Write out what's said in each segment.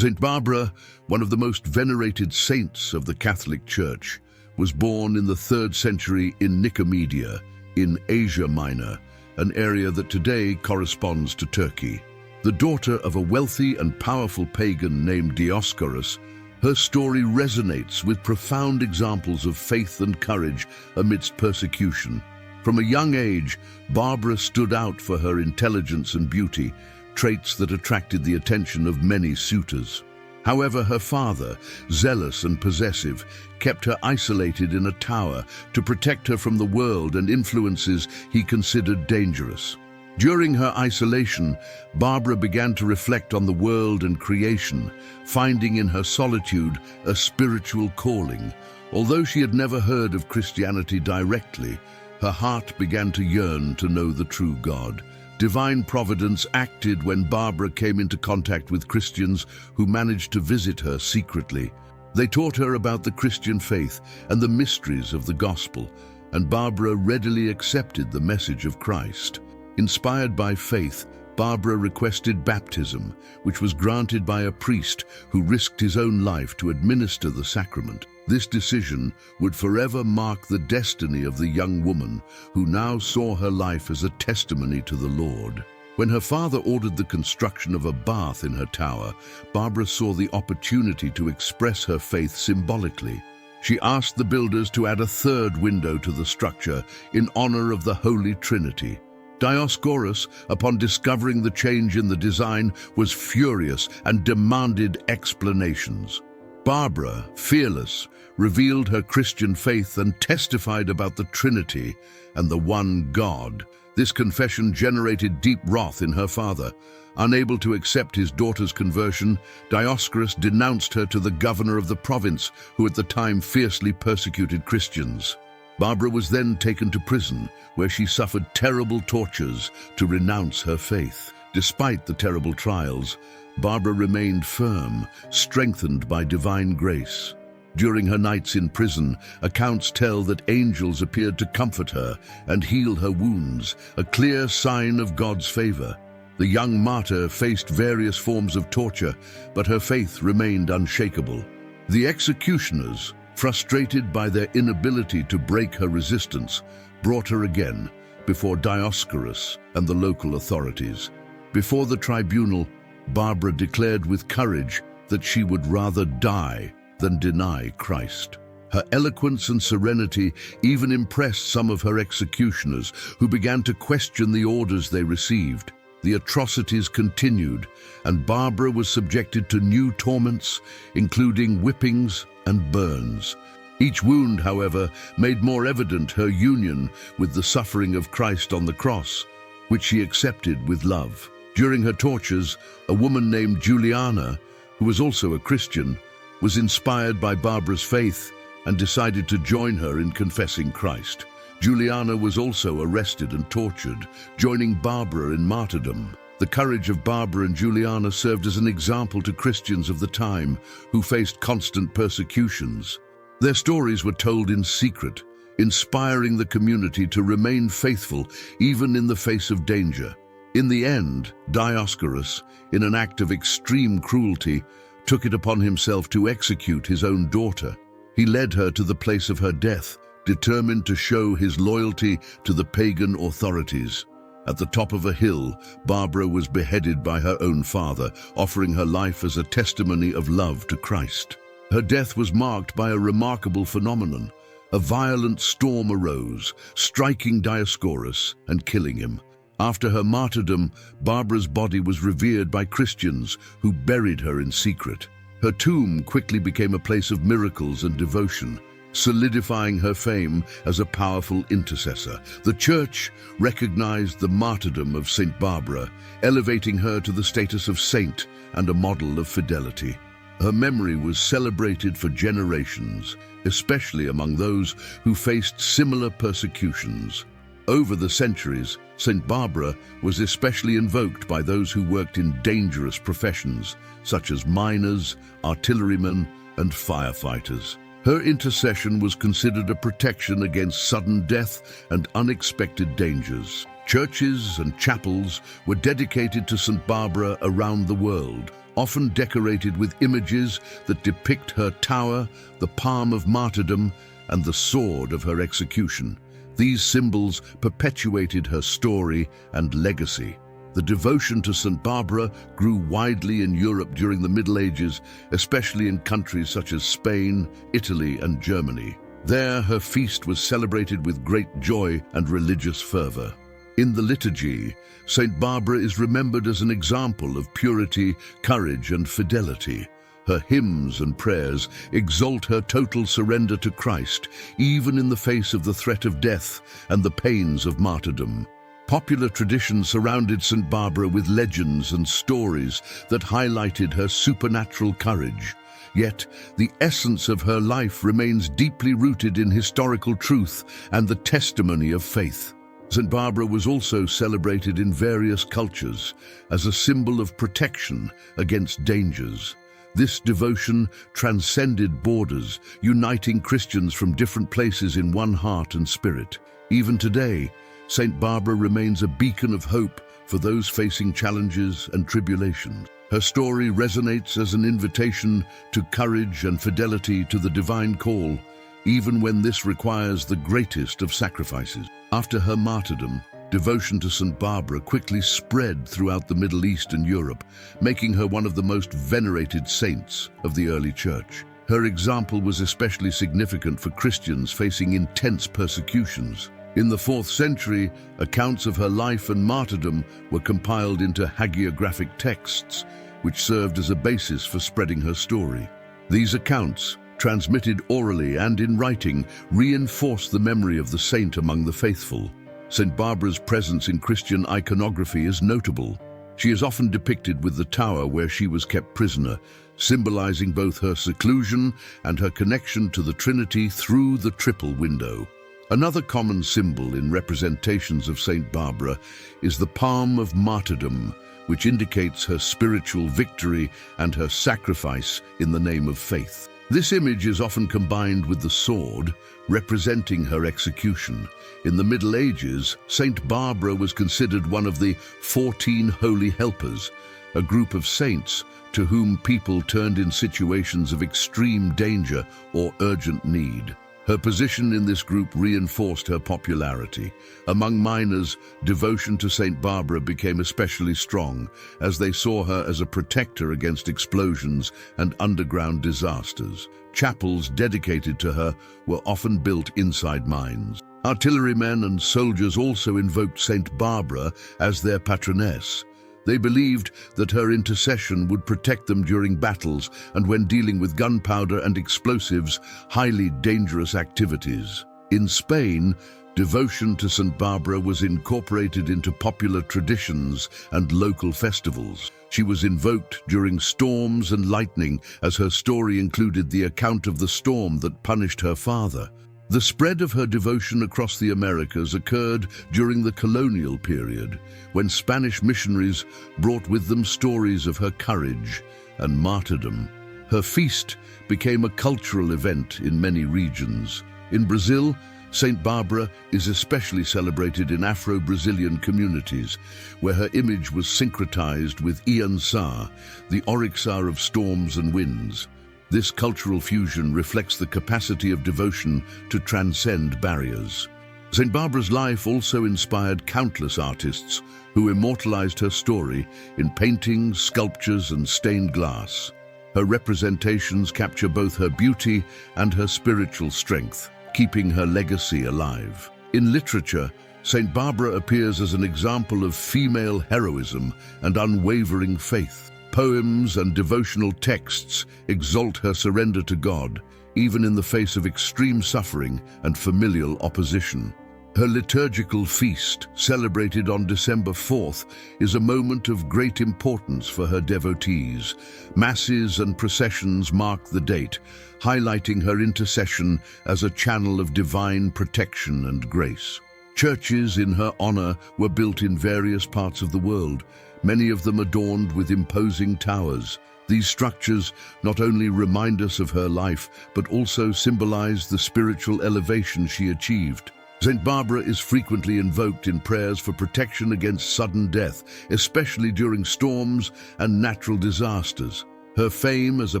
Saint Barbara, one of the most venerated saints of the Catholic Church, was born in the 3rd century in Nicomedia, in Asia Minor, an area that today corresponds to Turkey. The daughter of a wealthy and powerful pagan named Dioscorus, her story resonates with profound examples of faith and courage amidst persecution. From a young age, Barbara stood out for her intelligence and beauty, traits that attracted the attention of many suitors. However, her father, zealous and possessive, kept her isolated in a tower to protect her from the world and influences he considered dangerous. During her isolation, Barbara began to reflect on the world and creation, finding in her solitude a spiritual calling. Although she had never heard of Christianity directly, her heart began to yearn to know the true God. Divine providence acted when Barbara came into contact with Christians who managed to visit her secretly. They taught her about the Christian faith and the mysteries of the gospel, and Barbara readily accepted the message of Christ. Inspired by faith, Barbara requested baptism, which was granted by a priest who risked his own life to administer the sacrament. This decision would forever mark the destiny of the young woman, who now saw her life as a testimony to the Lord. When her father ordered the construction of a bath in her tower, Barbara saw the opportunity to express her faith symbolically. She asked the builders to add a 3rd window to the structure in honor of the Holy Trinity. Dioscorus, upon discovering the change in the design, was furious and demanded explanations. Barbara, fearless, revealed her Christian faith and testified about the Trinity and the one God. This confession generated deep wrath in her father. Unable to accept his daughter's conversion, Dioscorus denounced her to the governor of the province, who at the time fiercely persecuted Christians. Barbara was then taken to prison, where she suffered terrible tortures to renounce her faith. Despite the terrible trials, Barbara remained firm, strengthened by divine grace. During her nights in prison, accounts tell that angels appeared to comfort her and heal her wounds, a clear sign of God's favor. The young martyr faced various forms of torture, but her faith remained unshakable. The executioners, frustrated by their inability to break her resistance, brought her again before Dioscorus and the local authorities. Before the tribunal, Barbara declared with courage that she would rather die than deny Christ. Her eloquence and serenity even impressed some of her executioners, who began to question the orders they received. The atrocities continued, and Barbara was subjected to new torments, including whippings and burns. Each wound, however, made more evident her union with the suffering of Christ on the cross, which she accepted with love. During her tortures, a woman named Juliana, who was also a Christian, was inspired by Barbara's faith and decided to join her in confessing Christ. Juliana was also arrested and tortured, joining Barbara in martyrdom. The courage of Barbara and Juliana served as an example to Christians of the time who faced constant persecutions. Their stories were told in secret, inspiring the community to remain faithful even in the face of danger. In the end, Dioscorus, in an act of extreme cruelty, took it upon himself to execute his own daughter. He led her to the place of her death, determined to show his loyalty to the pagan authorities. At the top of a hill, Barbara was beheaded by her own father, offering her life as a testimony of love to Christ. Her death was marked by a remarkable phenomenon. A violent storm arose, striking Dioscorus and killing him. After her martyrdom, Barbara's body was revered by Christians who buried her in secret. Her tomb quickly became a place of miracles and devotion, solidifying her fame as a powerful intercessor. The Church recognized the martyrdom of Saint Barbara, elevating her to the status of saint and a model of fidelity. Her memory was celebrated for generations, especially among those who faced similar persecutions. Over the centuries, Saint Barbara was especially invoked by those who worked in dangerous professions, such as miners, artillerymen, and firefighters. Her intercession was considered a protection against sudden death and unexpected dangers. Churches and chapels were dedicated to Saint Barbara around the world, often decorated with images that depict her tower, the palm of martyrdom, and the sword of her execution. These symbols perpetuated her story and legacy. The devotion to St. Barbara grew widely in Europe during the Middle Ages, especially in countries such as Spain, Italy, and Germany. There, her feast was celebrated with great joy and religious fervor. In the liturgy, St. Barbara is remembered as an example of purity, courage, and fidelity. Her hymns and prayers exalt her total surrender to Christ, even in the face of the threat of death and the pains of martyrdom. Popular tradition surrounded St. Barbara with legends and stories that highlighted her supernatural courage. Yet, the essence of her life remains deeply rooted in historical truth and the testimony of faith. St. Barbara was also celebrated in various cultures as a symbol of protection against dangers. This devotion transcended borders, uniting Christians from different places in one heart and spirit. Even today, St. Barbara remains a beacon of hope for those facing challenges and tribulations. Her story resonates as an invitation to courage and fidelity to the divine call, even when this requires the greatest of sacrifices. After her martyrdom, devotion to St. Barbara quickly spread throughout the Middle East and Europe, making her one of the most venerated saints of the early church. Her example was especially significant for Christians facing intense persecutions. In the 4th century, accounts of her life and martyrdom were compiled into hagiographic texts, which served as a basis for spreading her story. These accounts, transmitted orally and in writing, reinforce the memory of the saint among the faithful. St. Barbara's presence in Christian iconography is notable. She is often depicted with the tower where she was kept prisoner, symbolizing both her seclusion and her connection to the Trinity through the triple window. Another common symbol in representations of St. Barbara is the palm of martyrdom, which indicates her spiritual victory and her sacrifice in the name of faith. This image is often combined with the sword, representing her execution. In the Middle Ages, St. Barbara was considered one of the 14 Holy Helpers, a group of saints to whom people turned in situations of extreme danger or urgent need. Her position in this group reinforced her popularity. Among miners, devotion to St. Barbara became especially strong, as they saw her as a protector against explosions and underground disasters. Chapels dedicated to her were often built inside mines. Artillerymen and soldiers also invoked St. Barbara as their patroness. They believed that her intercession would protect them during battles and when dealing with gunpowder and explosives, highly dangerous activities. In Spain, devotion to St. Barbara was incorporated into popular traditions and local festivals. She was invoked during storms and lightning, as her story included the account of the storm that punished her father. The spread of her devotion across the Americas occurred during the colonial period, when Spanish missionaries brought with them stories of her courage and martyrdom. Her feast became a cultural event in many regions. In Brazil, St. Barbara is especially celebrated in Afro-Brazilian communities, where her image was syncretized with Iançá, the oryxar of storms and winds. This cultural fusion reflects the capacity of devotion to transcend barriers. St. Barbara's life also inspired countless artists who immortalized her story in paintings, sculptures, and stained glass. Her representations capture both her beauty and her spiritual strength, keeping her legacy alive. In literature, St. Barbara appears as an example of female heroism and unwavering faith. Poems and devotional texts exalt her surrender to God, even in the face of extreme suffering and familial opposition. Her liturgical feast, celebrated on December 4th, is a moment of great importance for her devotees. Masses and processions mark the date, highlighting her intercession as a channel of divine protection and grace. Churches in her honor were built in various parts of the world, many of them adorned with imposing towers. These structures not only remind us of her life, but also symbolize the spiritual elevation she achieved. Saint Barbara is frequently invoked in prayers for protection against sudden death, especially during storms and natural disasters. Her fame as a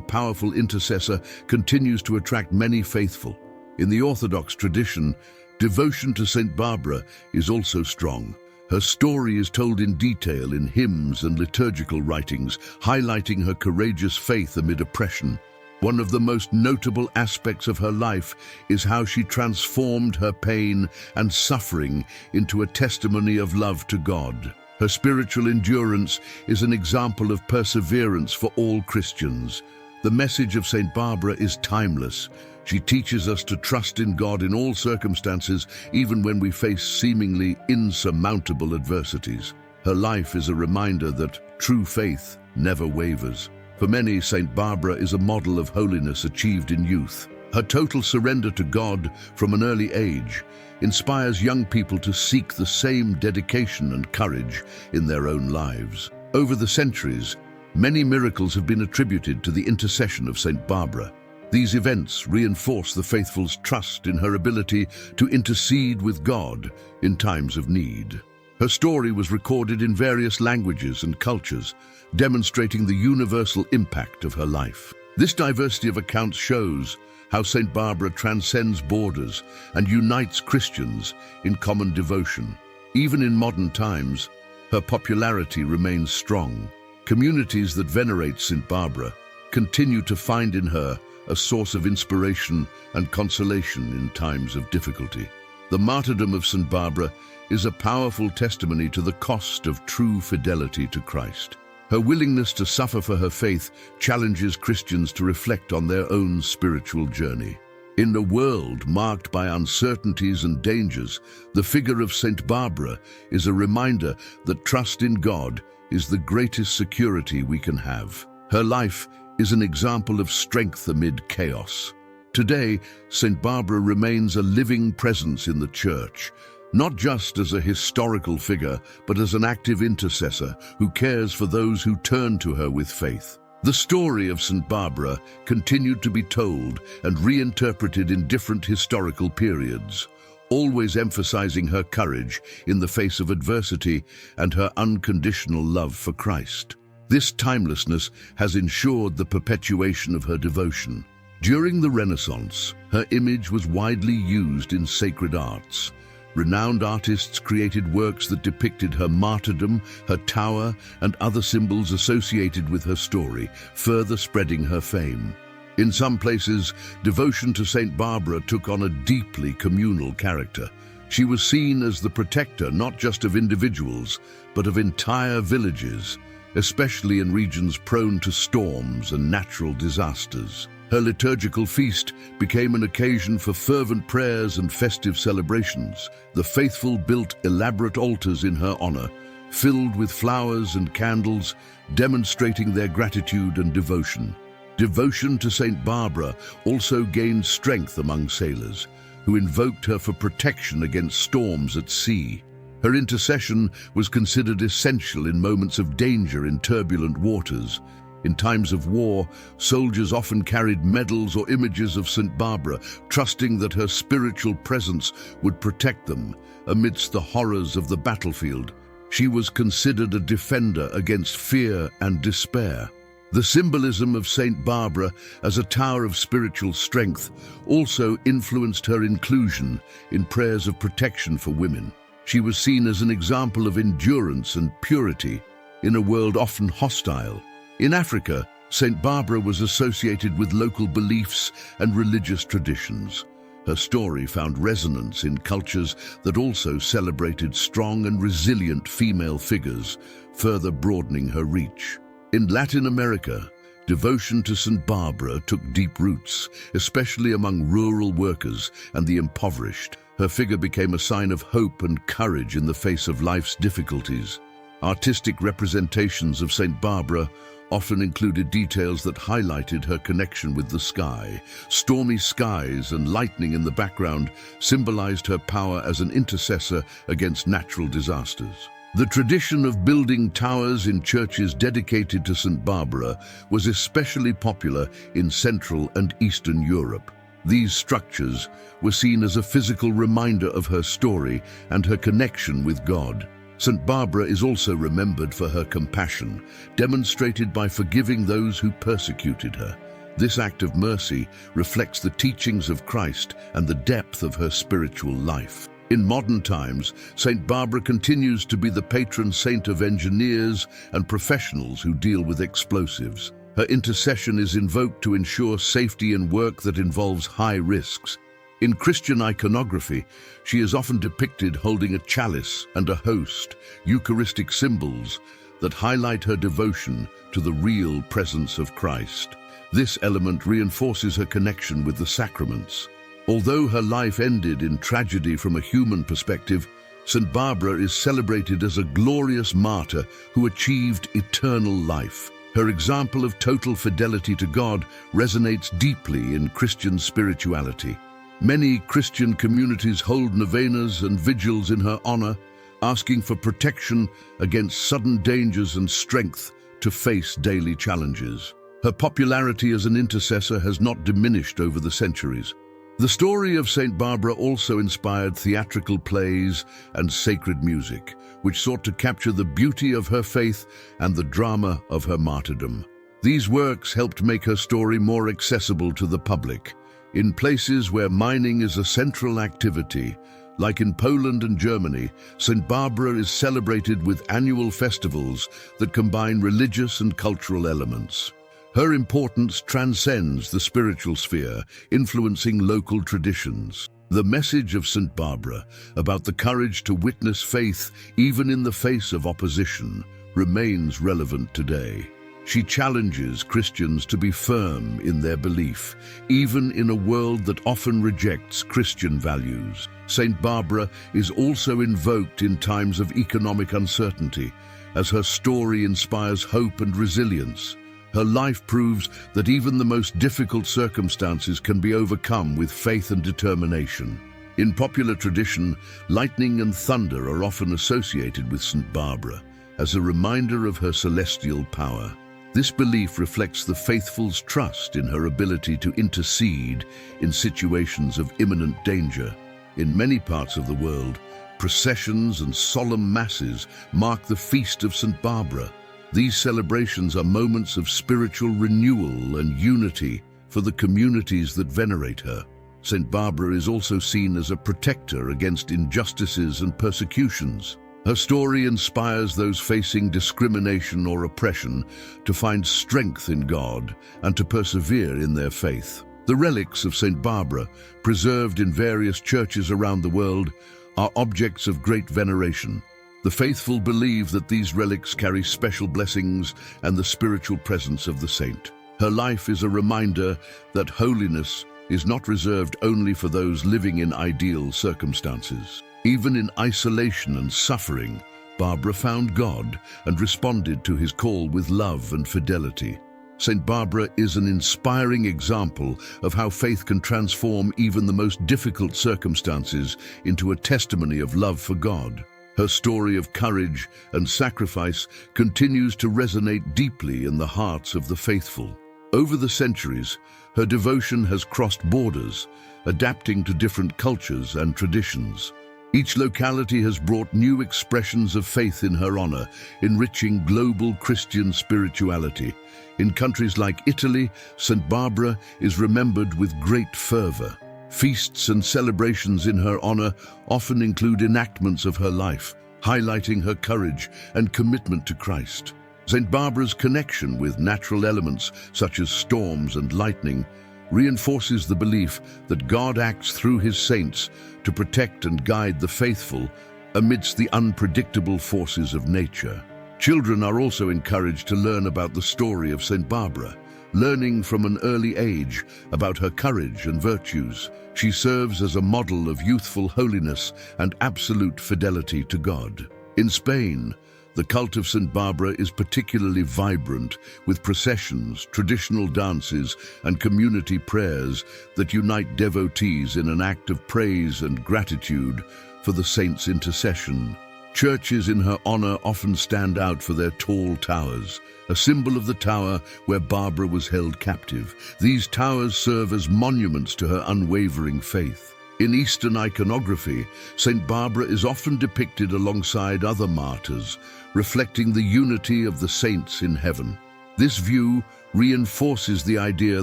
powerful intercessor continues to attract many faithful. In the Orthodox tradition, devotion to Saint Barbara is also strong. Her story is told in detail in hymns and liturgical writings, highlighting her courageous faith amid oppression. One of the most notable aspects of her life is how she transformed her pain and suffering into a testimony of love to God. Her spiritual endurance is an example of perseverance for all Christians. The message of Saint Barbara is timeless. She teaches us to trust in God in all circumstances, even when we face seemingly insurmountable adversities. Her life is a reminder that true faith never wavers. For many, Saint Barbara is a model of holiness achieved in youth. Her total surrender to God from an early age inspires young people to seek the same dedication and courage in their own lives. Over the centuries, many miracles have been attributed to the intercession of Saint Barbara. These events reinforce the faithful's trust in her ability to intercede with God in times of need. Her story was recorded in various languages and cultures, demonstrating the universal impact of her life. This diversity of accounts shows how Saint Barbara transcends borders and unites Christians in common devotion. Even in modern times, her popularity remains strong. Communities that venerate Saint Barbara continue to find in her a source of inspiration and consolation in times of difficulty. The martyrdom of Saint Barbara is a powerful testimony to the cost of true fidelity to Christ. Her willingness to suffer for her faith challenges Christians to reflect on their own spiritual journey. In a world marked by uncertainties and dangers, the figure of Saint Barbara is a reminder that trust in God is the greatest security we can have. Her life is an example of strength amid chaos. Today, Saint Barbara remains a living presence in the Church, not just as a historical figure, but as an active intercessor who cares for those who turn to her with faith. The story of Saint Barbara continued to be told and reinterpreted in different historical periods, always emphasizing her courage in the face of adversity and her unconditional love for Christ. This timelessness has ensured the perpetuation of her devotion. During the Renaissance, her image was widely used in sacred arts. Renowned artists created works that depicted her martyrdom, her tower, and other symbols associated with her story, further spreading her fame. In some places, devotion to Saint Barbara took on a deeply communal character. She was seen as the protector not just of individuals, but of entire villages, especially in regions prone to storms and natural disasters. Her liturgical feast became an occasion for fervent prayers and festive celebrations. The faithful built elaborate altars in her honor, filled with flowers and candles, demonstrating their gratitude and devotion. Devotion to Saint Barbara also gained strength among sailors, who invoked her for protection against storms at sea. Her intercession was considered essential in moments of danger in turbulent waters. In times of war, soldiers often carried medals or images of Saint Barbara, trusting that her spiritual presence would protect them amidst the horrors of the battlefield. She was considered a defender against fear and despair. The symbolism of Saint Barbara as a tower of spiritual strength also influenced her inclusion in prayers of protection for women. She was seen as an example of endurance and purity in a world often hostile. In Africa, Saint Barbara was associated with local beliefs and religious traditions. Her story found resonance in cultures that also celebrated strong and resilient female figures, further broadening her reach. In Latin America, devotion to Saint Barbara took deep roots, especially among rural workers and the impoverished. Her figure became a sign of hope and courage in the face of life's difficulties. Artistic representations of Saint Barbara often included details that highlighted her connection with the sky. Stormy skies and lightning in the background symbolized her power as an intercessor against natural disasters. The tradition of building towers in churches dedicated to Saint Barbara was especially popular in Central and Eastern Europe. These structures were seen as a physical reminder of her story and her connection with God. St. Barbara is also remembered for her compassion, demonstrated by forgiving those who persecuted her. This act of mercy reflects the teachings of Christ and the depth of her spiritual life. In modern times, St. Barbara continues to be the patron saint of engineers and professionals who deal with explosives. Her intercession is invoked to ensure safety in work that involves high risks. In Christian iconography, she is often depicted holding a chalice and a host, Eucharistic symbols that highlight her devotion to the real presence of Christ. This element reinforces her connection with the sacraments. Although her life ended in tragedy from a human perspective, St. Barbara is celebrated as a glorious martyr who achieved eternal life. Her example of total fidelity to God resonates deeply in Christian spirituality. Many Christian communities hold novenas and vigils in her honor, asking for protection against sudden dangers and strength to face daily challenges. Her popularity as an intercessor has not diminished over the centuries. The story of St. Barbara also inspired theatrical plays and sacred music, which sought to capture the beauty of her faith and the drama of her martyrdom. These works helped make her story more accessible to the public. In places where mining is a central activity, like in Poland and Germany, St. Barbara is celebrated with annual festivals that combine religious and cultural elements. Her importance transcends the spiritual sphere, influencing local traditions. The message of St. Barbara about the courage to witness faith even in the face of opposition remains relevant today. She challenges Christians to be firm in their belief, even in a world that often rejects Christian values. St. Barbara is also invoked in times of economic uncertainty, as her story inspires hope and resilience. Her life proves that even the most difficult circumstances can be overcome with faith and determination. In popular tradition, lightning and thunder are often associated with St. Barbara as a reminder of her celestial power. This belief reflects the faithful's trust in her ability to intercede in situations of imminent danger. In many parts of the world, processions and solemn masses mark the feast of St. Barbara. These celebrations are moments of spiritual renewal and unity for the communities that venerate her. St. Barbara is also seen as a protector against injustices and persecutions. Her story inspires those facing discrimination or oppression to find strength in God and to persevere in their faith. The relics of St. Barbara, preserved in various churches around the world, are objects of great veneration. The faithful believe that these relics carry special blessings and the spiritual presence of the saint. Her life is a reminder that holiness is not reserved only for those living in ideal circumstances. Even in isolation and suffering, Barbara found God and responded to his call with love and fidelity. St. Barbara is an inspiring example of how faith can transform even the most difficult circumstances into a testimony of love for God. Her story of courage and sacrifice continues to resonate deeply in the hearts of the faithful. Over the centuries, her devotion has crossed borders, adapting to different cultures and traditions. Each locality has brought new expressions of faith in her honor, enriching global Christian spirituality. In countries like Italy, St. Barbara is remembered with great fervor. Feasts and celebrations in her honor often include enactments of her life, highlighting her courage and commitment to Christ. St. Barbara's connection with natural elements, such as storms and lightning, reinforces the belief that God acts through his saints to protect and guide the faithful amidst the unpredictable forces of nature. Children are also encouraged to learn about the story of St. Barbara, learning from an early age about her courage and virtues. She serves as a model of youthful holiness and absolute fidelity to God. In Spain, the cult of St. Barbara is particularly vibrant, with processions, traditional dances, and community prayers that unite devotees in an act of praise and gratitude for the saint's intercession. Churches in her honor often stand out for their tall towers, a symbol of the tower where Barbara was held captive. These towers serve as monuments to her unwavering faith. In Eastern iconography, Saint Barbara is often depicted alongside other martyrs, reflecting the unity of the saints in heaven. This view reinforces the idea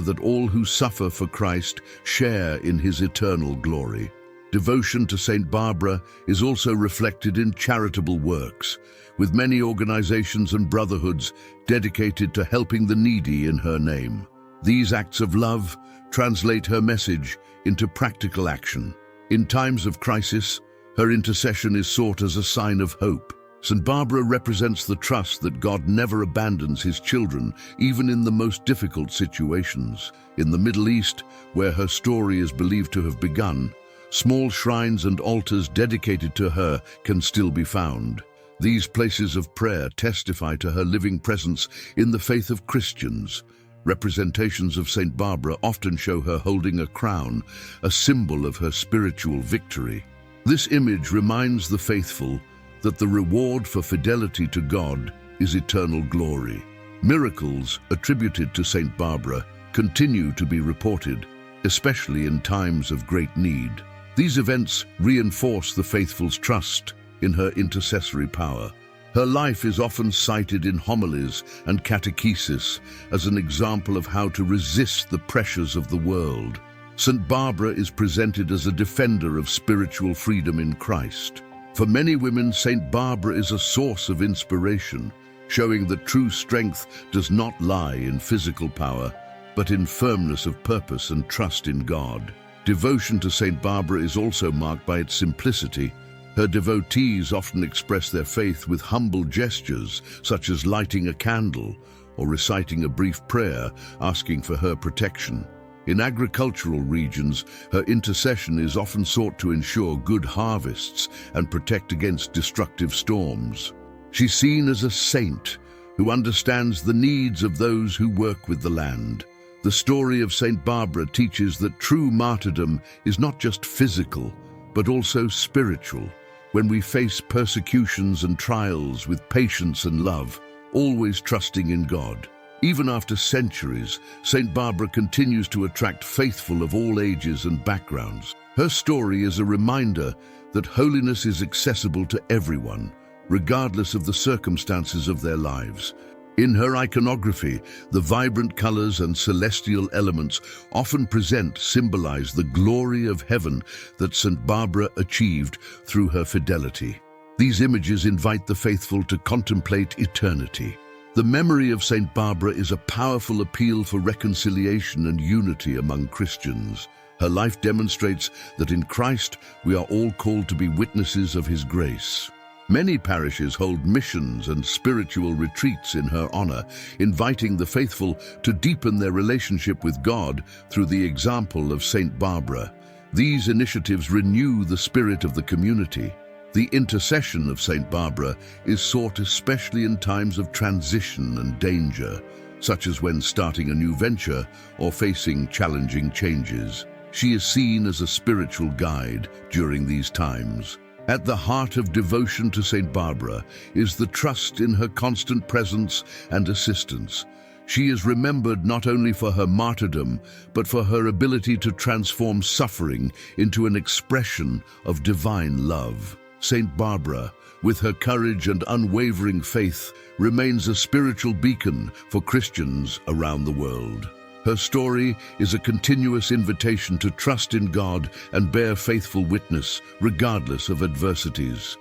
that all who suffer for Christ share in his eternal glory. Devotion to Saint Barbara is also reflected in charitable works, with many organizations and brotherhoods dedicated to helping the needy in her name. These acts of love translate her message into practical action. In times of crisis, her intercession is sought as a sign of hope. St. Barbara represents the trust that God never abandons his children, even in the most difficult situations. In the Middle East, where her story is believed to have begun, small shrines and altars dedicated to her can still be found. These places of prayer testify to her living presence in the faith of Christians. Representations of Saint Barbara often show her holding a crown, a symbol of her spiritual victory. This image reminds the faithful that the reward for fidelity to God is eternal glory. Miracles attributed to Saint Barbara continue to be reported, especially in times of great need. These events reinforce the faithful's trust in her intercessory power. Her life is often cited in homilies and catechesis as an example of how to resist the pressures of the world. St. Barbara is presented as a defender of spiritual freedom in Christ. For many women, St. Barbara is a source of inspiration, showing that true strength does not lie in physical power, but in firmness of purpose and trust in God. Devotion to St. Barbara is also marked by its simplicity. Her devotees often express their faith with humble gestures, such as lighting a candle or reciting a brief prayer, asking for her protection. In agricultural regions, her intercession is often sought to ensure good harvests and protect against destructive storms. She's seen as a saint who understands the needs of those who work with the land. The story of Saint Barbara teaches that true martyrdom is not just physical, but also spiritual. When we face persecutions and trials with patience and love, always trusting in God. Even after centuries, Saint Barbara continues to attract faithful of all ages and backgrounds. Her story is a reminder that holiness is accessible to everyone, regardless of the circumstances of their lives. In her iconography, the vibrant colors and celestial elements often symbolize the glory of heaven that St. Barbara achieved through her fidelity. These images invite the faithful to contemplate eternity. The memory of St. Barbara is a powerful appeal for reconciliation and unity among Christians. Her life demonstrates that in Christ we are all called to be witnesses of his grace. Many parishes hold missions and spiritual retreats in her honor, inviting the faithful to deepen their relationship with God through the example of Saint Barbara. These initiatives renew the spirit of the community. The intercession of Saint Barbara is sought especially in times of transition and danger, such as when starting a new venture or facing challenging changes. She is seen as a spiritual guide during these times. At the heart of devotion to Saint Barbara is the trust in her constant presence and assistance. She is remembered not only for her martyrdom, but for her ability to transform suffering into an expression of divine love. Saint Barbara, with her courage and unwavering faith, remains a spiritual beacon for Christians around the world. Her story is a continuous invitation to trust in God and bear faithful witness, regardless of adversities.